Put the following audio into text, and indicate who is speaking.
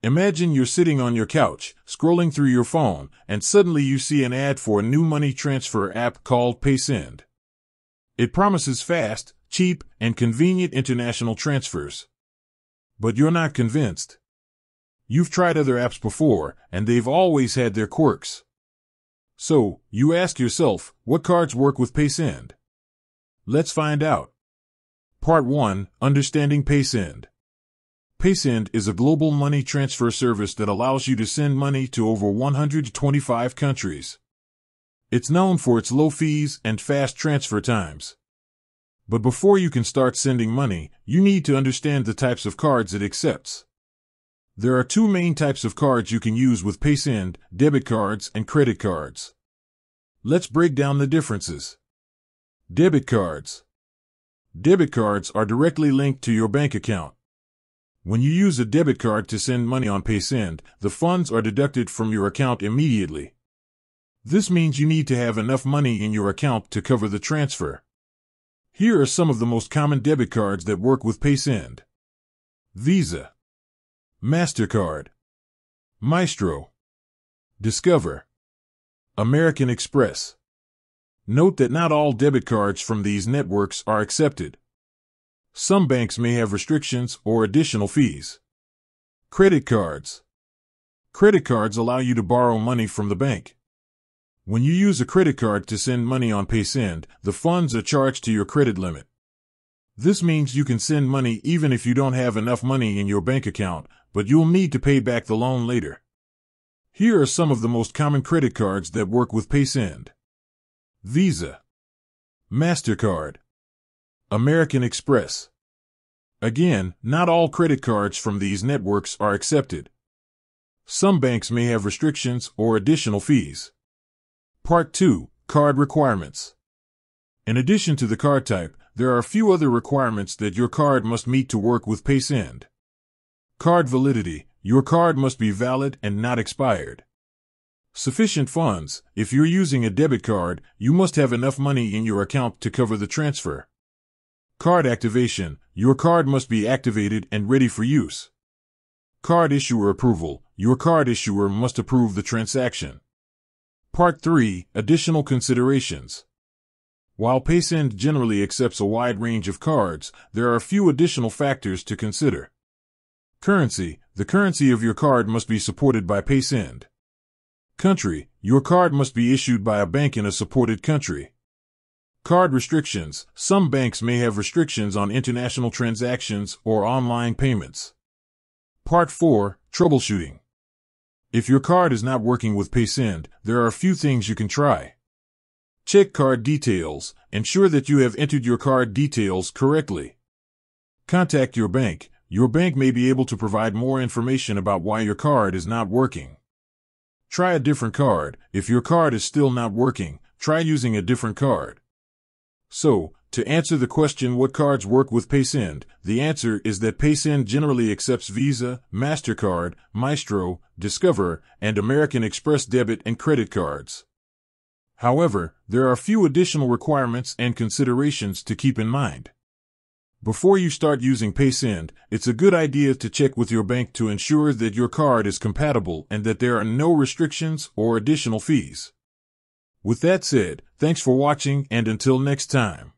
Speaker 1: Imagine you're sitting on your couch, scrolling through your phone, and suddenly you see an ad for a new money transfer app called Paysend. It promises fast, cheap, and convenient international transfers. But you're not convinced. You've tried other apps before, and they've always had their quirks. So, you ask yourself, what cards work with Paysend? Let's find out. Part 1. Understanding Paysend. Paysend is a global money transfer service that allows you to send money to over 125 countries. It's known for its low fees and fast transfer times. But before you can start sending money, you need to understand the types of cards it accepts. There are two main types of cards you can use with Paysend: debit cards and credit cards. Let's break down the differences. Debit cards. Debit cards are directly linked to your bank account. When you use a debit card to send money on Paysend, the funds are deducted from your account immediately. This means you need to have enough money in your account to cover the transfer. Here are some of the most common debit cards that work with Paysend: Visa, MasterCard, Maestro, Discover, American Express. Note that not all debit cards from these networks are accepted. Some banks may have restrictions or additional fees. Credit cards. Credit cards allow you to borrow money from the bank. When you use a credit card to send money on Paysend, the funds are charged to your credit limit. This means you can send money even if you don't have enough money in your bank account, but you'll need to pay back the loan later. Here are some of the most common credit cards that work with Paysend: Visa, MasterCard, American Express. Again, not all credit cards from these networks are accepted. Some banks may have restrictions or additional fees. Part 2. Card requirements. In addition to the card type, there are a few other requirements that your card must meet to work with Paysend. Card validity. Your card must be valid and not expired. Sufficient funds. If you're using a debit card, you must have enough money in your account to cover the transfer. Card activation. Your card must be activated and ready for use. Card issuer approval. Your card issuer must approve the transaction. Part 3. Additional considerations. While Paysend generally accepts a wide range of cards, there are a few additional factors to consider. Currency. The currency of your card must be supported by Paysend. Country. Your card must be issued by a bank in a supported country. Card restrictions. Some banks may have restrictions on international transactions or online payments. Part 4. Troubleshooting. If your card is not working with Paysend, there are a few things you can try. Check card details. Ensure that you have entered your card details correctly. Contact your bank. Your bank may be able to provide more information about why your card is not working. Try a different card. If your card is still not working, try using a different card. So, to answer the question what cards work with Paysend, the answer is that Paysend generally accepts Visa, MasterCard, Maestro, Discover, and American Express debit and credit cards. However, there are a few additional requirements and considerations to keep in mind. Before you start using Paysend, it's a good idea to check with your bank to ensure that your card is compatible and that there are no restrictions or additional fees. With that said, thanks for watching, and until next time.